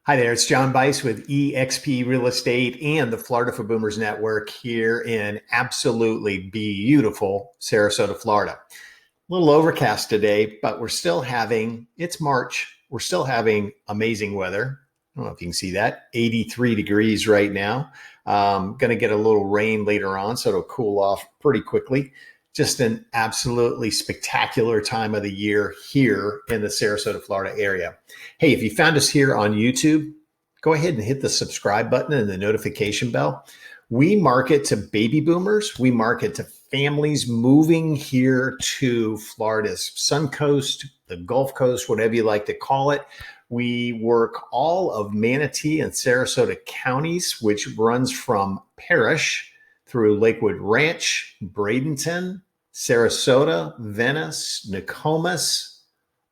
Hi there, it's John Bice with eXp Real Estate and the Florida for Boomers Network here in absolutely beautiful Sarasota, Florida. A little overcast today, but it's March, we're still having amazing weather. I don't know if you can see that, 83 degrees right now. Going to get a little rain later on, so it'll cool off pretty quickly. Just an absolutely spectacular time of the year here in the Sarasota, Florida area. Hey, if you found us here on YouTube, go ahead and hit the subscribe button and the notification bell. We market to baby boomers. We market to families moving here to Florida's Sun Coast, the Gulf Coast, whatever you like to call it. We work all of Manatee and Sarasota counties, which runs from Parrish through Lakewood Ranch, Bradenton, Sarasota, Venice, Nokomis,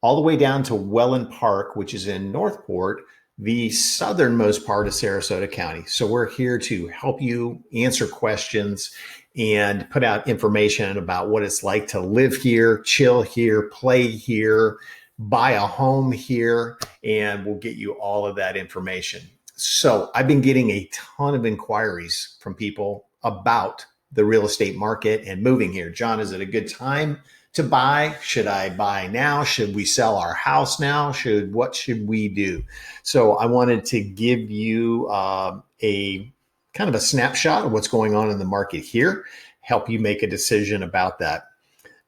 all the way down to Welland Park, which is in Northport, the southernmost part of Sarasota County. So we're here to help you answer questions and put out information about what it's like to live here, chill here, play here, buy a home here, and we'll get you all of that information. So I've been getting a ton of inquiries from people about the real estate market and moving here. John, is it a good time to buy? Should I buy now? Should we sell our house now? What should we do? So I wanted to give you a kind of a snapshot of what's going on in the market here, help you make a decision about that.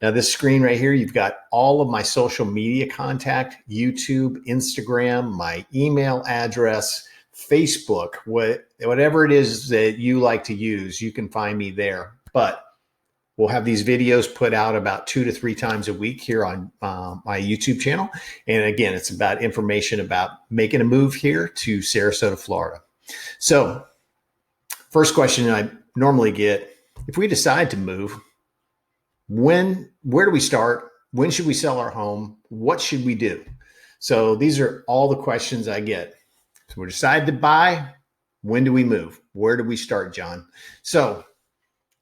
Now, this screen right here, you've got all of my social media contact, YouTube, Instagram, my email address, Facebook, whatever it is that you like to use, you can find me there. But we'll have these videos put out about 2 to 3 times a week here on my YouTube channel. And again, it's about information about making a move here to Sarasota, Florida. So first question I normally get, if we decide to move, where do we start? When should we sell our home? What should we do? So these are all the questions I get. So we decided to buy. When do we move? Where do we start, John? So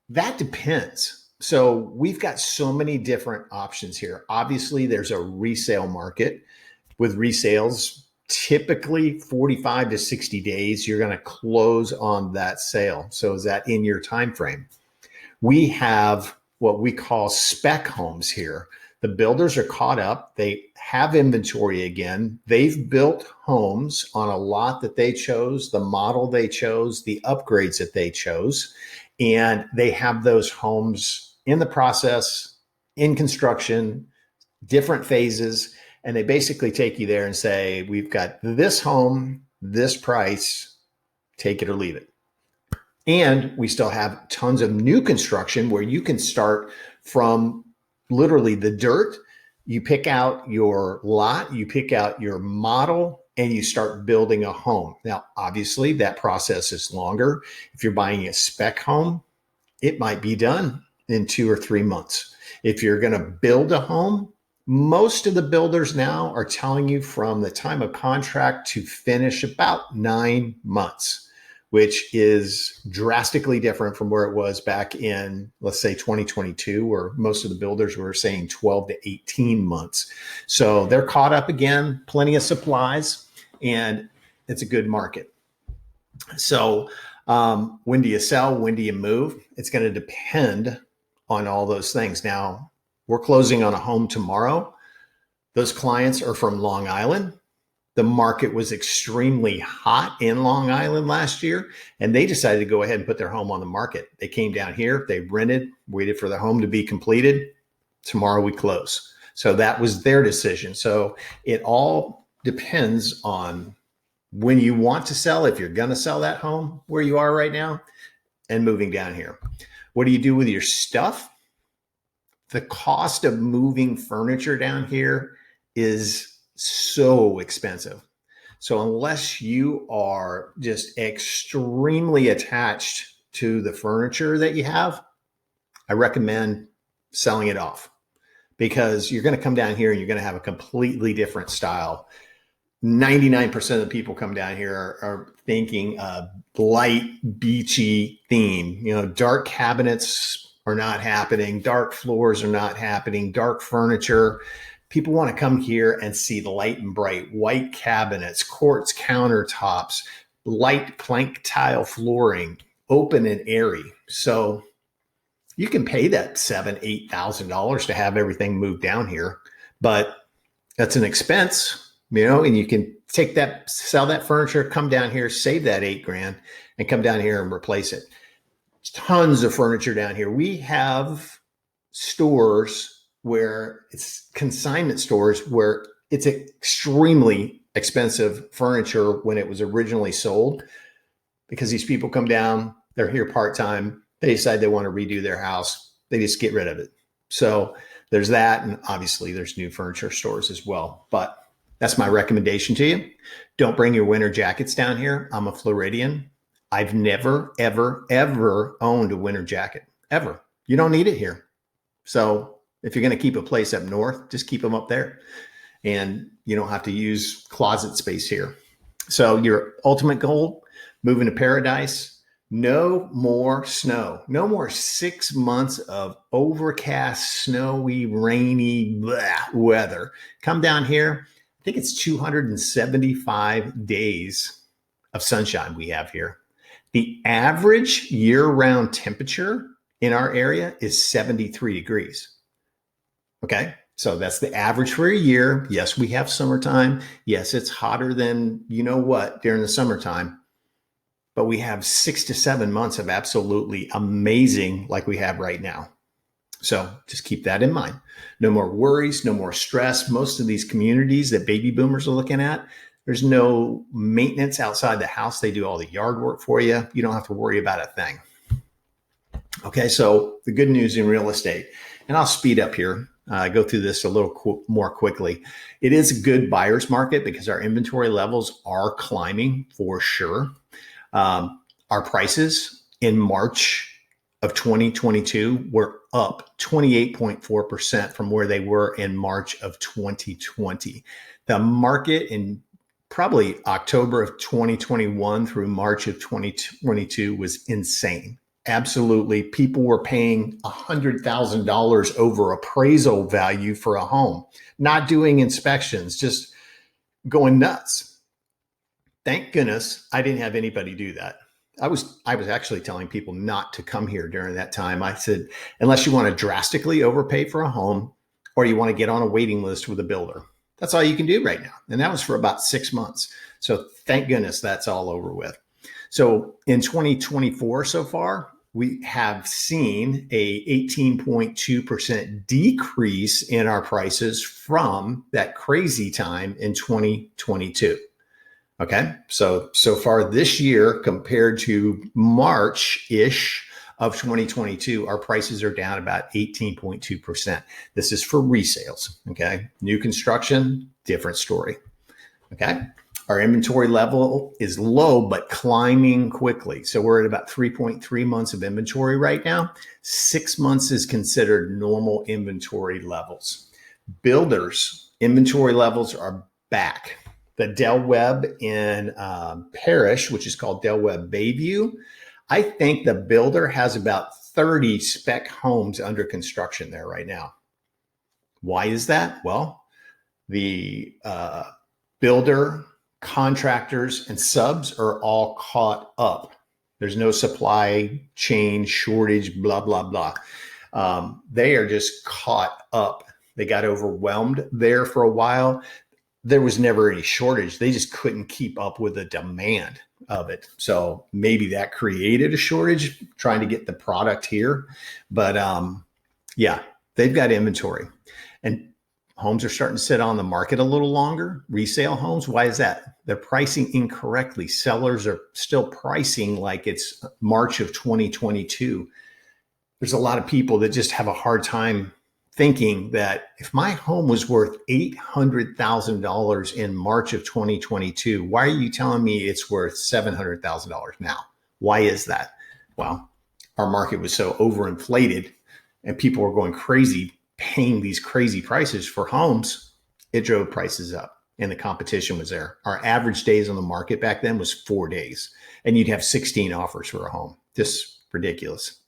that depends. So we've got so many different options here. Obviously, there's a resale market. With resales, typically 45 to 60 days, you're going to close on that sale. So is that in your time frame? We have what we call spec homes here. The builders are caught up. They have inventory again. They've built homes on a lot that they chose, the model they chose, the upgrades that they chose, and they have those homes in the process, in construction, different phases, and they basically take you there and say, we've got this home, this price, take it or leave it. And we still have tons of new construction where you can start from literally the dirt. You pick out your lot, you pick out your model, and you start building a home. Now, obviously, that process is longer. If you're buying a spec home, it might be done in 2 or 3 months. If you're going to build a home, most of the builders now are telling you from the time of contract to finish about 9 months, which is drastically different from where it was back in, let's say, 2022, where most of the builders were saying 12 to 18 months. So they're caught up again, plenty of supplies, and it's a good market. So when do you sell? When do you move? It's going to depend on all those things. Now, we're closing on a home tomorrow. Those clients are from Long Island. The market was extremely hot in Long Island last year, and they decided to go ahead and put their home on the market. They came down here, they rented, waited for the home to be completed. Tomorrow we close. So that was their decision. So it all depends on when you want to sell, if you're going to sell that home where you are right now, and moving down here. What do you do with your stuff? The cost of moving furniture down here is so expensive. So unless you are just extremely attached to the furniture that you have, I recommend selling it off, because you're going to come down here and you're going to have a completely different style. 99% of the people come down here are thinking a light beachy theme. Dark cabinets are not happening. Dark floors are not happening. Dark furniture. People want to come here and see the light and bright white cabinets, quartz countertops, light plank tile flooring, open and airy. So you can pay that $7,000, $8,000 to have everything moved down here, but that's an expense, and you can take that, sell that furniture, come down here, save that $8,000 and come down here and replace it. Tons of furniture down here. We have stores where it's consignment stores where it's extremely expensive furniture when it was originally sold, because these people come down, they're here part-time, they decide they want to redo their house, they just get rid of it. So there's that, and obviously there's new furniture stores as well. But that's my recommendation to you. Don't bring your winter jackets down here. I'm a Floridian. I've never, ever, ever owned a winter jacket, ever. You don't need it here. So if you're going to keep a place up north, just keep them up there. And you don't have to use closet space here. So your ultimate goal, moving to paradise, no more snow. No more 6 months of overcast, snowy, rainy weather. Come down here. I think it's 275 days of sunshine we have here. The average year-round temperature in our area is 73 degrees. Okay, so that's the average for a year. Yes, we have summertime. Yes, it's hotter than you know what during the summertime. But we have 6 to 7 months of absolutely amazing like we have right now. So just keep that in mind. No more worries, no more stress. Most of these communities that baby boomers are looking at, there's no maintenance outside the house. They do all the yard work for you. You don't have to worry about a thing. Okay, so the good news in real estate, and I'll speed up here, go through this a little more quickly. It is a good buyer's market because our inventory levels are climbing for sure. Our prices in March of 2022 were up 28.4% from where they were in March of 2020. The market in probably October of 2021 through March of 2022 was insane. Absolutely. People were paying $100,000 over appraisal value for a home, not doing inspections, just going nuts. Thank goodness I didn't have anybody do that. I was actually telling people not to come here during that time. I said, unless you want to drastically overpay for a home or you want to get on a waiting list with a builder, that's all you can do right now. And that was for about 6 months. So thank goodness that's all over with. So in 2024 so far, we have seen a 18.2% decrease in our prices from that crazy time in 2022. Okay, so far this year compared to March-ish of 2022, our prices are down about 18.2%. This is for resales, okay? New construction, different story, okay? Our inventory level is low, but climbing quickly. So we're at about 3.3 months of inventory right now. 6 months is considered normal inventory levels. Builders, inventory levels are back. The Del Webb in Parrish, which is called Del Webb Bayview, I think the builder has about 30 spec homes under construction there right now. Why is that? Well, the builder, contractors, and subs are all caught up. There's no supply chain shortage, blah, blah, blah. They are just caught up. They got overwhelmed there for a while. There was never any shortage. They just couldn't keep up with the demand of it. So maybe that created a shortage trying to get the product here. But yeah, they've got inventory. And homes are starting to sit on the market a little longer. Resale homes, why is that? They're pricing incorrectly. Sellers are still pricing like it's March of 2022. There's a lot of people that just have a hard time thinking that if my home was worth $800,000 in March of 2022, why are you telling me it's worth $700,000 now? Why is that? Well, our market was so overinflated and people were going crazy paying these crazy prices for homes. It drove prices up and the competition was there. Our average days on the market back then was 4 days and you'd have 16 offers for a home. Just ridiculous.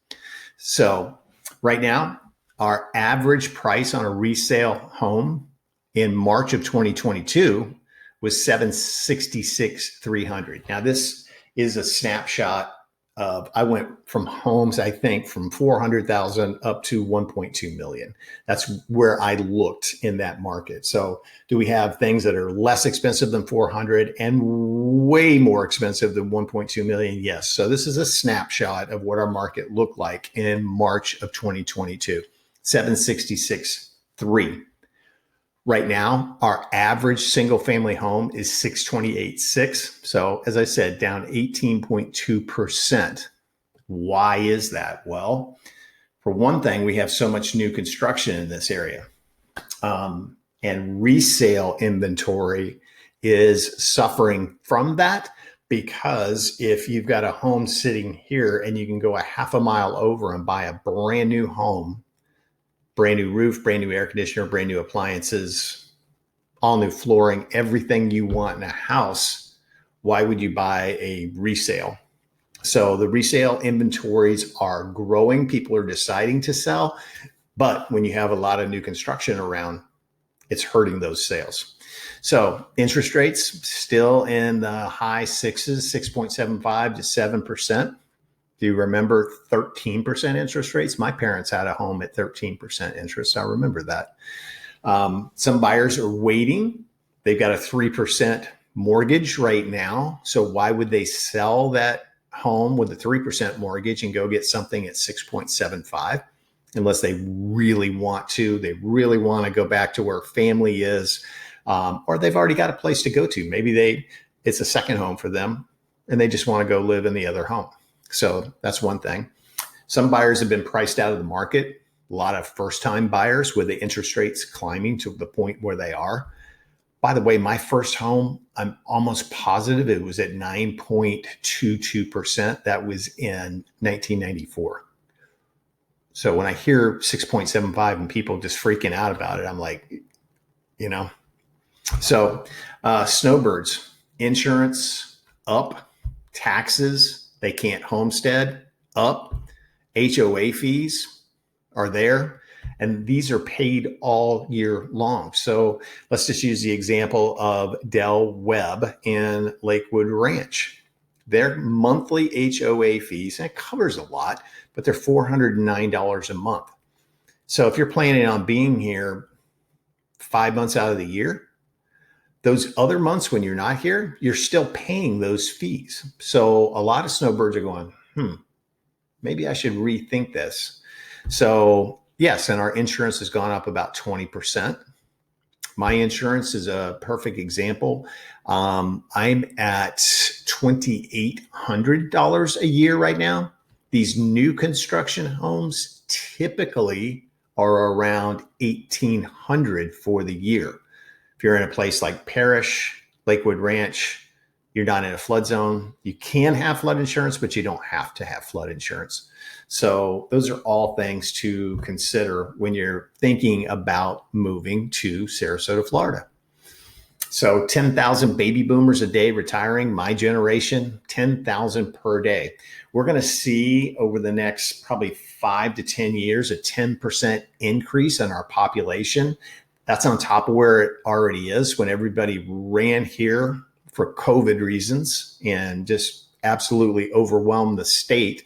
So right now, our average price on a resale home in March of 2022 was 766,300. Now this is a snapshot of, I went from homes, I think from 400,000 up to 1.2 million. That's where I looked in that market. So do we have things that are less expensive than 400 and way more expensive than 1.2 million? Yes. So this is a snapshot of what our market looked like in March of 2022, 766,300. Right now, our average single family home is 628.6. So as I said, down 18.2%. Why is that? Well, for one thing, we have so much new construction in this area. And resale inventory is suffering from that, because if you've got a home sitting here and you can go a half a mile over and buy a brand new home, brand new roof, brand new air conditioner, brand new appliances, all new flooring, everything you want in a house, why would you buy a resale? So the resale inventories are growing. People are deciding to sell. But when you have a lot of new construction around, it's hurting those sales. So interest rates still in the high sixes, 6.75 to 7%. Do you remember 13% interest rates? My parents had a home at 13% interest. I remember that. Some buyers are waiting. They've got a 3% mortgage right now. So why would they sell that home with a 3% mortgage and go get something at 6.75? Unless they really want to. They really want to go back to where family is, or they've already got a place to go to. Maybe it's a second home for them and they just want to go live in the other home. So that's one thing. Some buyers have been priced out of the market. A lot of first-time buyers with the interest rates climbing to the point where they are. By the way, my first home, I'm almost positive it was at 9.22%. That was in 1994. So when I hear 6.75 and people just freaking out about it, I'm like, So snowbirds, insurance up, taxes, they can't homestead up, HOA fees are there, and these are paid all year long. So let's just use the example of Del Webb in Lakewood Ranch. Their monthly HOA fees, and it covers a lot, but they're $409 a month. So if you're planning on being here 5 months out of the year, those other months when you're not here, you're still paying those fees. So a lot of snowbirds are going, maybe I should rethink this. So yes, and our insurance has gone up about 20%. My insurance is a perfect example. I'm at $2,800 a year right now. These new construction homes typically are around $1,800 for the year. If you're in a place like Parrish, Lakewood Ranch, you're not in a flood zone. You can have flood insurance, but you don't have to have flood insurance. So those are all things to consider when you're thinking about moving to Sarasota, Florida. So 10,000 baby boomers a day retiring, my generation, 10,000 per day. We're going to see over the next probably 5 to 10 years, a 10% increase in our population. That's on top of where it already is when everybody ran here for COVID reasons and just absolutely overwhelmed the state,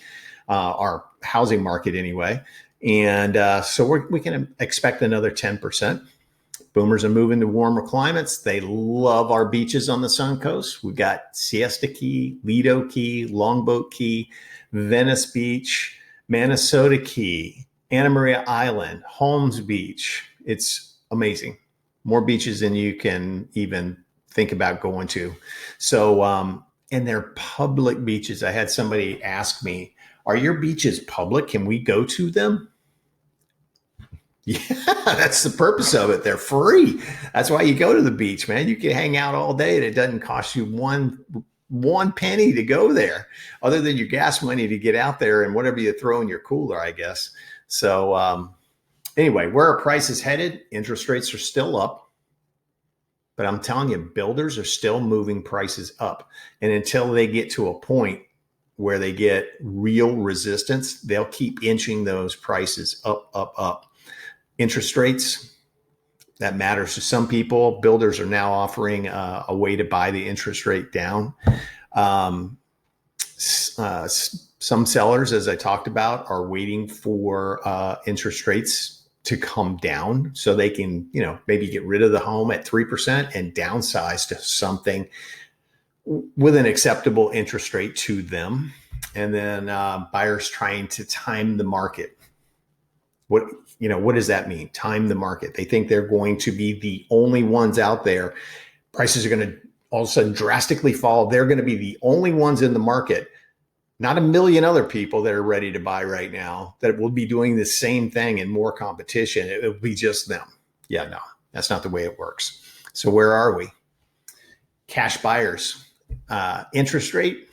our housing market anyway. And so we can expect another 10%. Boomers are moving to warmer climates. They love our beaches on the Sun Coast. We've got Siesta Key, Lido Key, Longboat Key, Venice Beach, Minnesota Key, Anna Maria Island, Holmes Beach. It's amazing. More beaches than you can even think about going to. So, and they're public beaches. I had somebody ask me, are your beaches public? Can we go to them? Yeah, that's the purpose of it. They're free. That's why you go to the beach, man. You can hang out all day and it doesn't cost you one penny to go there, other than your gas money to get out there and whatever you throw in your cooler, I guess. So anyway, where our price is headed, interest rates are still up. But I'm telling you, builders are still moving prices up. And until they get to a point where they get real resistance, they'll keep inching those prices up, up, up. Interest rates, That matters to some people. Builders are now offering a way to buy the interest rate down. Some sellers, as I talked about, are waiting for interest rates to come down so they can, maybe get rid of the home at 3% and downsize to something with an acceptable interest rate to them. And then buyers trying to time the market. What does that mean? Time the market. They think they're going to be the only ones out there. Prices are going to all of a sudden drastically fall. They're going to be the only ones in the market. Not a million other people that are ready to buy right now that will be doing the same thing and more competition. It will be just them. Yeah, no, that's not the way it works. So where are we? Cash buyers, interest rate.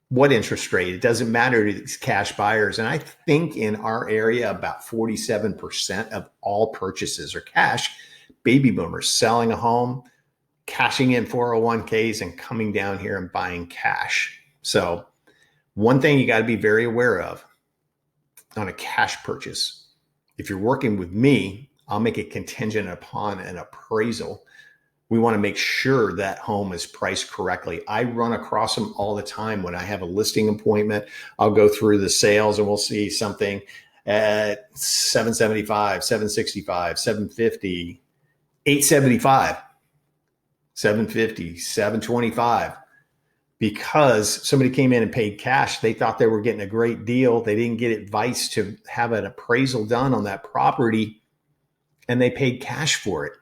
What interest rate? It doesn't matter to these cash buyers. And I think in our area, about 47% of all purchases are cash. Baby boomers selling a home, cashing in 401ks and coming down here and buying cash. So one thing you got to be very aware of on a cash purchase, if you're working with me, I'll make it contingent upon an appraisal. We want to make sure that home is priced correctly. I run across them all the time when I have a listing appointment. I'll go through the sales and we'll see something at 775, 765, 750, 875, 750, 725. Because somebody came in and paid cash, they thought they were getting a great deal. They didn't get advice to have an appraisal done on that property, and they paid cash for it.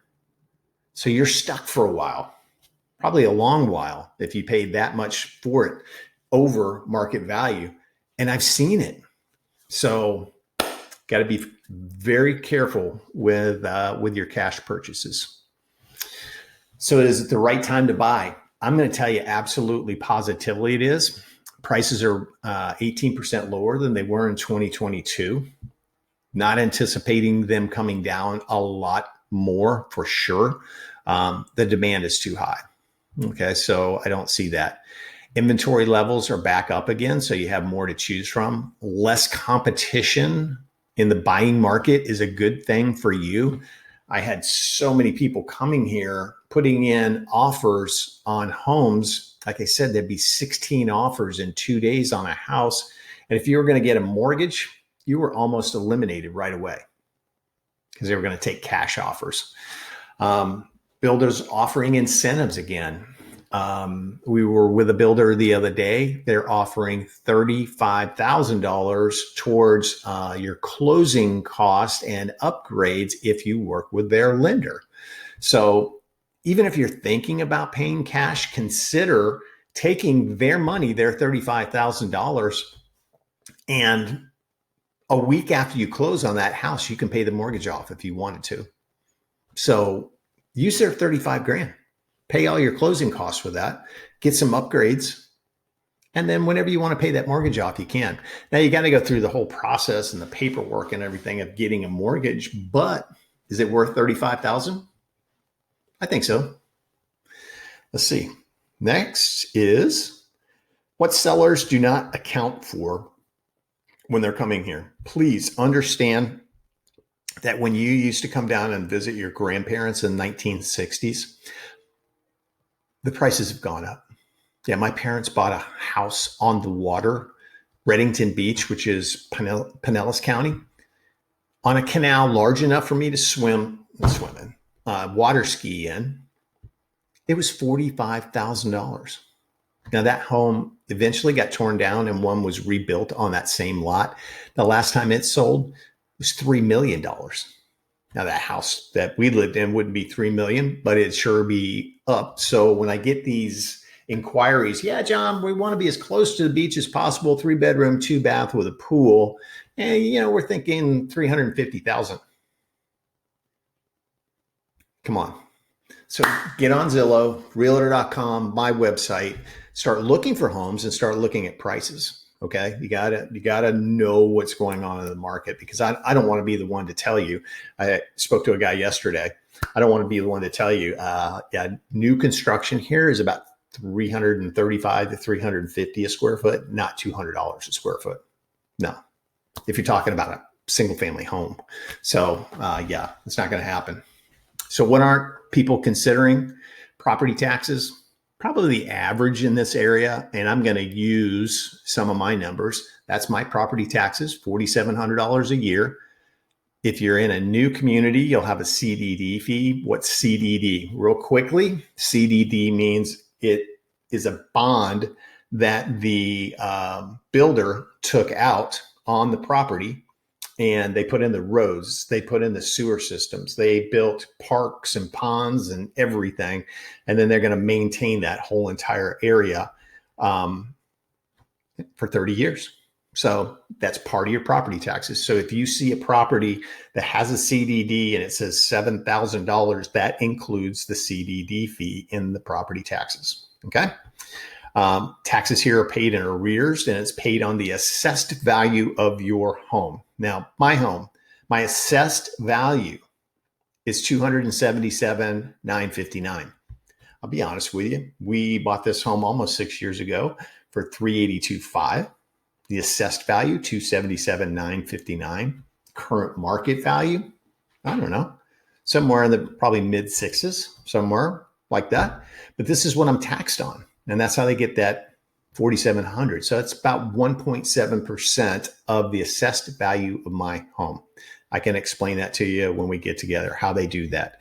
So you're stuck for a while, probably a long while, if you paid that much for it over market value. And I've seen it. So got to be very careful with your cash purchases. So is it the right time to buy? I'm going to tell you absolutely positively it is. Prices are 18% lower than they were in 2022. Not anticipating them coming down a lot more for sure. The demand is too high. Okay, so I don't see that. Inventory levels are back up again, so you have more to choose from. Less competition in the buying market is a good thing for you. I had so many people coming here putting in offers on homes. Like I said, there'd be 16 offers in 2 days on a house. And if you were going to get a mortgage, you were almost eliminated right away because they were going to take cash offers. Builders offering incentives again. We were with a builder the other day. They're offering $35,000 towards your closing cost and upgrades if you work with their lender. So even if you're thinking about paying cash, consider taking their money, their $35,000, and a week after you close on that house, you can pay the mortgage off if you wanted to. So use their 35 grand. Pay all your closing costs with that, get some upgrades, and then whenever you want to pay that mortgage off, you can. Now you got to go through the whole process and the paperwork and everything of getting a mortgage, but is it worth $35,000? I think so. Let's see. Next is what sellers do not account for when they're coming here. Please understand that when you used to come down and visit your grandparents in the 1960s, the prices have gone up. Yeah, my parents bought a house on the water, Reddington Beach, which is Pinellas County, on a canal large enough for me to swim in, water ski in. It was $45,000. Now that home eventually got torn down and one was rebuilt on that same lot. The last time it sold was $3 million. Now that house that we lived in wouldn't be $3 million, but it'd sure be up. So when I get these inquiries, yeah, John, we want to be as close to the beach as possible, 3-bedroom, 2-bath with a pool. And, we're thinking $350,000. Come on. So get on Zillow, realtor.com, my website, start looking for homes and start looking at prices. Okay. You gotta know what's going on in the market, because I don't want to be the one to tell you. I spoke to a guy yesterday. I don't want to be the one to tell you, new construction here is about $335 to $350 a square foot, not $200 a square foot. No, if you're talking about a single family home. So it's not going to happen. So what aren't people considering? Property taxes, probably the average in this area. And I'm going to use some of my numbers. That's my property taxes, $4,700 a year. If you're in a new community, you'll have a CDD fee. What's CDD? Real quickly, CDD means it is a bond that the builder took out on the property, and they put in the roads, they put in the sewer systems, they built parks and ponds and everything, and then they're going to maintain that whole entire area for 30 years. So that's part of your property taxes. So if you see a property that has a CDD and it says $7,000, that includes the CDD fee in the property taxes. Okay. Taxes here are paid in arrears, and it's paid on the assessed value of your home. Now, my home, my assessed value is $277,959. I'll be honest with you. We bought this home almost 6 years ago for $382,500. The assessed value, $277,959. Current market value, I don't know, somewhere in the probably mid sixes, somewhere like that. But this is what I'm taxed on. And that's how they get that $4,700. So it's about 1.7% of the assessed value of my home. I can explain that to you when we get together, how they do that.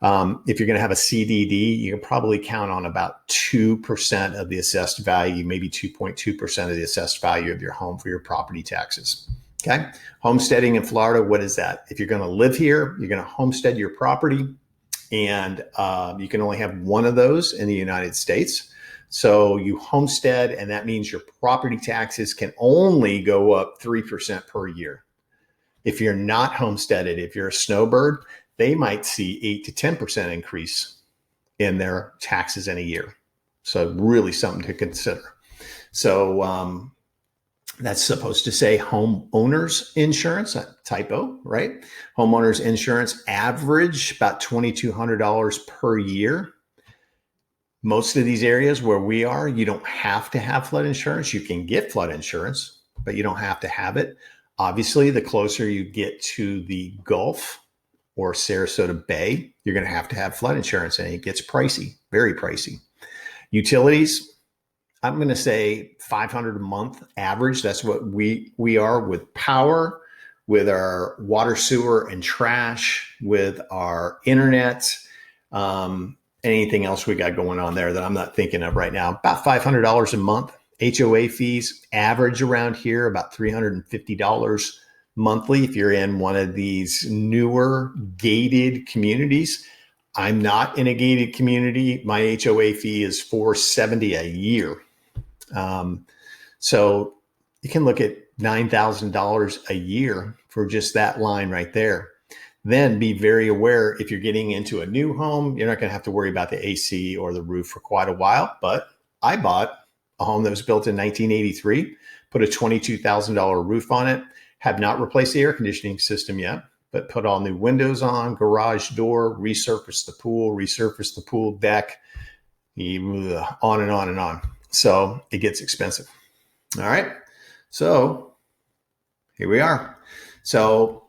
If you're going to have a CDD, you can probably count on about 2% of the assessed value, maybe 2.2% of the assessed value of your home for your property taxes. Okay. Homesteading in Florida, what is that? If you're going to live here, you're going to homestead your property, and you can only have one of those in the United States. So you homestead, and that means your property taxes can only go up 3% per year. If you're not homesteaded, if you're a snowbird, they might see 8 to 10% increase in their taxes in a year. So really something to consider. So that's supposed to say homeowners insurance, a typo, right? Homeowners insurance average about $2,200 per year. Most of these areas where we are, you don't have to have flood insurance. You can get flood insurance, but you don't have to have it. Obviously, the closer you get to the Gulf or Sarasota Bay, you're going to have flood insurance, and it gets pricey, very pricey. Utilities, I'm going to say $500 a month average. That's what we are with power, with our water, sewer, and trash, with our internet, anything else we got going on there that I'm not thinking of right now. About $500 a month. HOA fees average around here about $350 monthly if you're in one of these newer gated communities. I'm not in a gated community. My HOA fee is $470 a year. So you can look at $9,000 a year for just that line right there. Then be very aware, if you're getting into a new home, you're not going to have to worry about the AC or the roof for quite a while. But I bought a home that was built in 1983, put a $22,000 roof on it, have not replaced the air conditioning system yet, but put all new windows on, garage door, resurfaced the pool deck, on and on and on. So it gets expensive. All right. So here we are. So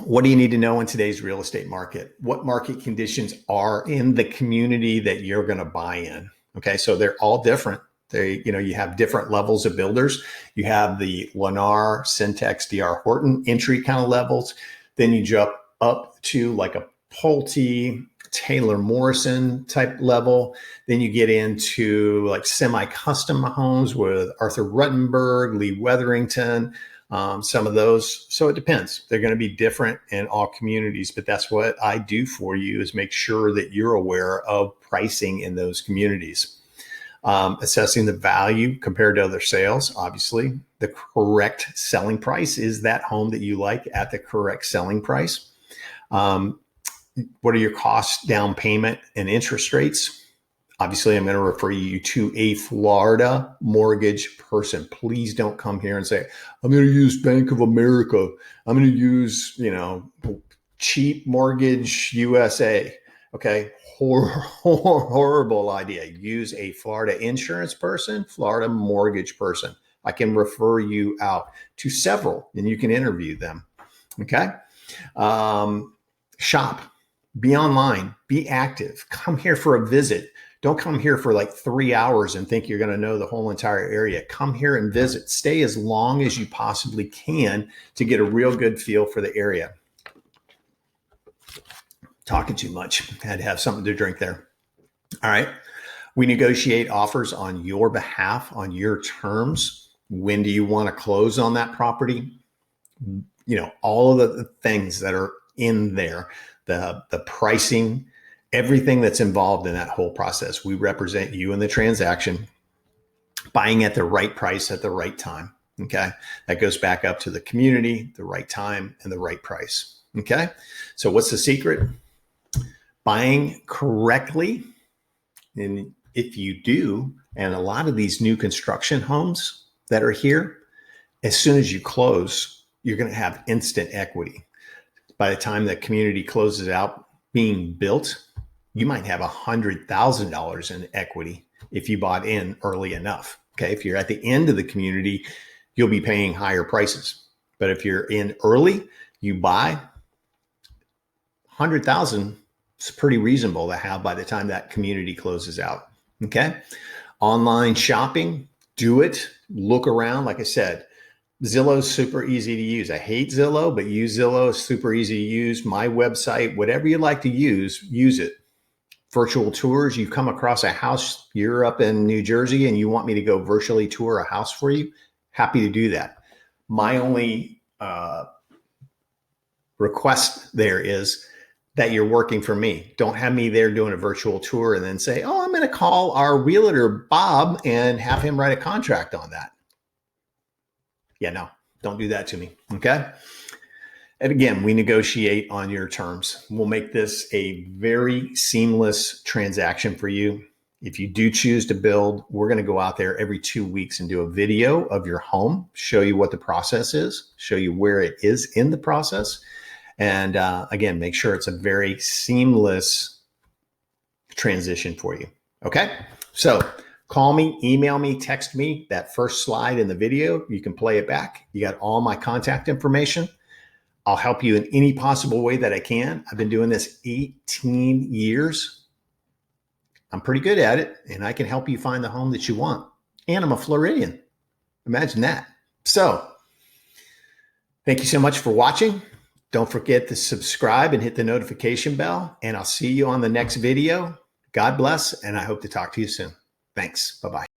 what do you need to know in today's real estate market? What market conditions are in the community that you're going to buy in? Okay. So they're all different. You have different levels of builders. You have the Lennar, Syntex, DR Horton entry kind of levels. Then you jump up to like a Pulte, Taylor Morrison type level. Then you get into like semi-custom homes with Arthur Ruttenberg, Lee Wetherington, some of those. So it depends. They're going to be different in all communities, but that's what I do for you, is make sure that you're aware of pricing in those communities. Assessing the value compared to other sales. Obviously, the correct selling price is that home that you like at the correct selling price. What are your costs, down payment, and interest rates? Obviously, I'm going to refer you to a Florida mortgage person. Please don't come here and say, I'm going to use Bank of America. I'm going to use, Cheap Mortgage USA. Okay. Horrible idea. Use a Florida insurance person, Florida mortgage person. I can refer you out to several and you can interview them. Okay. Shop. Be online, be active, come here for a visit. Don't come here for like 3 hours and think you're going to know the whole entire area. Come here and visit. Stay as long as you possibly can to get a real good feel for the area. Talking too much. Had to have something to drink there. All right. We negotiate offers on your behalf, on your terms. When do you want to close on that property? All of the things that are in there, the pricing, everything that's involved in that whole process. We represent you in the transaction, buying at the right price at the right time. Okay. That goes back up to the community, the right time and the right price. Okay. So what's the secret? Buying correctly. And if you do, and a lot of these new construction homes that are here, as soon as you close, you're going to have instant equity. By the time the community closes out being built, you might have $100,000 in equity if you bought in early enough. Okay. If you're at the end of the community, you'll be paying higher prices. But if you're in early, you buy 100,000. It's pretty reasonable to have by the time that community closes out. Okay. Online shopping, do it. Look around. Like I said, Zillow is super easy to use. I hate Zillow, but use Zillow. It's super easy to use. My website, whatever you like to use it. Virtual tours. You come across a house, you're up in New Jersey and you want me to go virtually tour a house for you. Happy to do that. My only request there is that you're working for me. Don't have me there doing a virtual tour and then say, oh, I'm going to call our realtor, Bob, and have him write a contract on that. Yeah, no, don't do that to me. Okay. And again, we negotiate on your terms. We'll make this a very seamless transaction for you. If you do choose to build, we're going to go out there every 2 weeks and do a video of your home, show you what the process is, show you where it is in the process. And again, make sure it's a very seamless transition for you. Okay. So call me, email me, text me. That first slide in the video, you can play it back. You got all my contact information. I'll help you in any possible way that I can. I've been doing this 18 years. I'm pretty good at it, and I can help you find the home that you want. And I'm a Floridian. Imagine that. So thank you so much for watching. Don't forget to subscribe and hit the notification bell, and I'll see you on the next video. God bless, and I hope to talk to you soon. Thanks. Bye-bye.